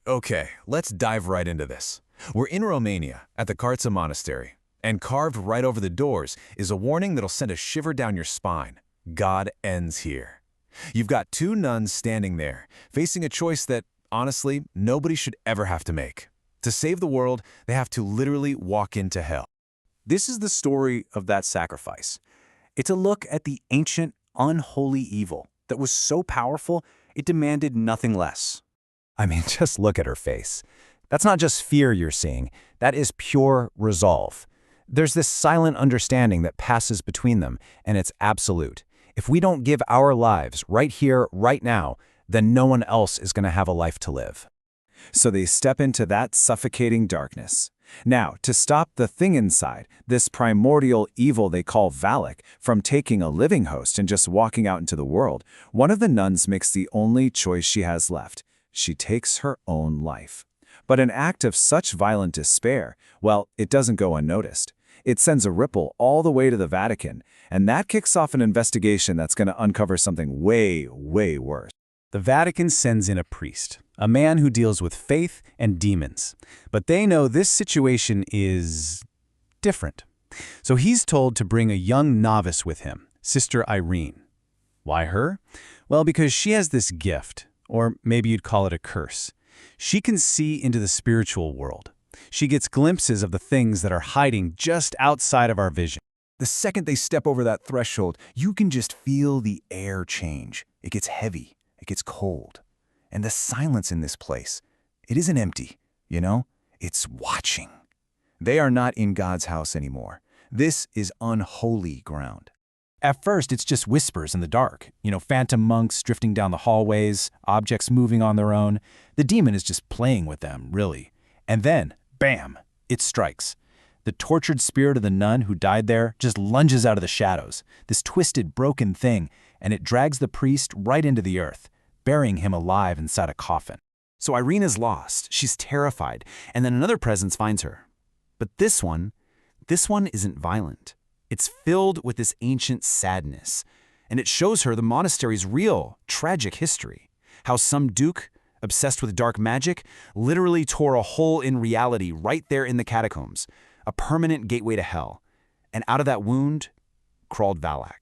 Okay, let's dive right into this. We're in Romania, at the Carța Monastery, and carved right over the doors is a warning that'll send a shiver down your spine. God ends here. You've got two nuns standing there, facing a choice that, honestly, nobody should ever have to make. To save the world, they have to literally walk into hell. This is the story of that sacrifice. It's a look at the ancient, unholy evil that was so powerful it demanded nothing less. I mean, just look at her face. That's not just fear you're seeing, that is pure resolve. There's this silent understanding that passes between them, and it's absolute. If we don't give our lives right here, right now, then no one else is going to have a life to live. So they step into that suffocating darkness. Now, to stop the thing inside, this primordial evil they call Valak, from taking a living host and just walking out into the world, one of the nuns makes the only choice she has left. She takes her own life. But an act of such violent despair, well, it doesn't go unnoticed. It sends a ripple all the way to the Vatican, and that kicks off an investigation that's going to uncover something way, way worse. The Vatican sends in a priest, a man who deals with faith and demons. But they know this situation is different. So he's told to bring a young novice with him, Sister Irene. Why her? Well, because she has this gift, or maybe you'd call it a curse. She can see into the spiritual world. She gets glimpses of the things that are hiding just outside of our vision. The second they step over that threshold, you can just feel the air change. It gets heavy, it gets cold. And the silence in this place, it isn't empty, you know? It's watching. They are not in God's house anymore. This is unholy ground. At first, it's just whispers in the dark. Phantom monks drifting down the hallways, objects moving on their own. The demon is just playing with them, really. And then, bam, it strikes. The tortured spirit of the nun who died there just lunges out of the shadows, this twisted, broken thing, and it drags the priest right into the earth, burying him alive inside a coffin. So Irene is lost, she's terrified, and then another presence finds her. But this one isn't violent. It's filled with this ancient sadness, and it shows her the monastery's real, tragic history. How some duke, obsessed with dark magic, literally tore a hole in reality right there in the catacombs, a permanent gateway to hell. And out of that wound crawled Valak.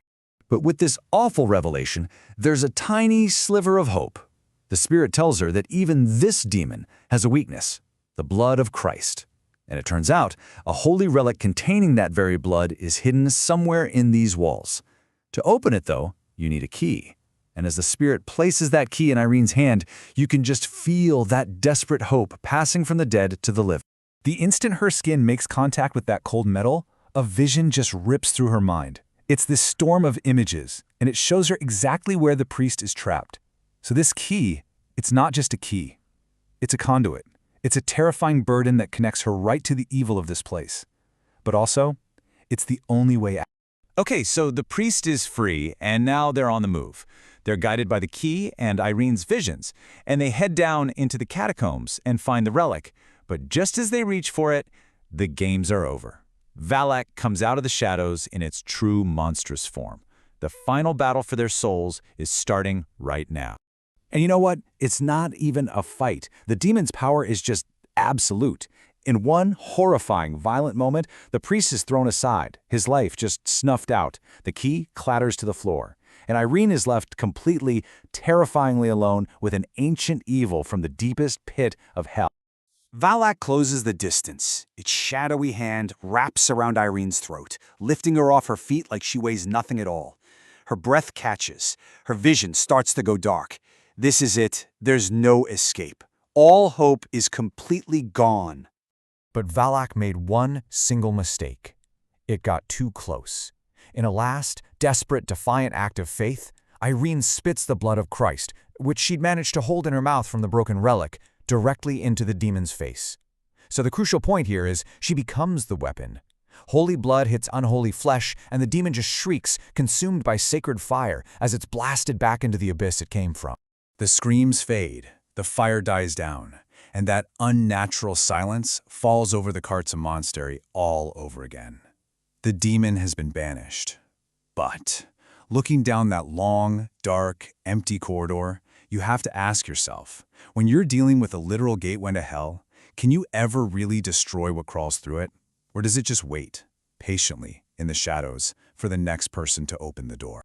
But with this awful revelation, there's a tiny sliver of hope. The Spirit tells her that even this demon has a weakness, the blood of Christ. And it turns out, a holy relic containing that very blood is hidden somewhere in these walls. To open it, though, you need a key. And as the Spirit places that key in Irene's hand, you can just feel that desperate hope passing from the dead to the living. The instant her skin makes contact with that cold metal, a vision just rips through her mind. It's this storm of images, and it shows her exactly where the priest is trapped. So this key, it's not just a key. It's a conduit. It's a terrifying burden that connects her right to the evil of this place. But also, it's the only way out. Okay, so the priest is free, and now they're on the move. They're guided by the key and Irene's visions, and they head down into the catacombs and find the relic. But just as they reach for it, the games are over. Valak comes out of the shadows in its true monstrous form. The final battle for their souls is starting right now. And you know what? It's not even a fight. The demon's power is just absolute. In one horrifying, violent moment, the priest is thrown aside, his life just snuffed out. The key clatters to the floor, and Irene is left completely, terrifyingly alone with an ancient evil from the deepest pit of hell. Valak closes the distance. Its shadowy hand wraps around Irene's throat, lifting her off her feet like she weighs nothing at all. Her breath catches. Her vision starts to go dark. This is it. There's no escape. All hope is completely gone. But Valak made one single mistake. It got too close. In a last, desperate, defiant act of faith, Irene spits the blood of Christ, which she'd managed to hold in her mouth from the broken relic, directly into the demon's face. So the crucial point here is she becomes the weapon. Holy blood hits unholy flesh, and the demon just shrieks, consumed by sacred fire, as it's blasted back into the abyss it came from. The screams fade, the fire dies down, and that unnatural silence falls over the Carța Monastery all over again. The demon has been banished. But looking down that long, dark, empty corridor, You have to ask yourself, when you're dealing with a literal gateway to hell, can you ever really destroy what crawls through it? Or does it just wait, patiently, in the shadows, for the next person to open the door?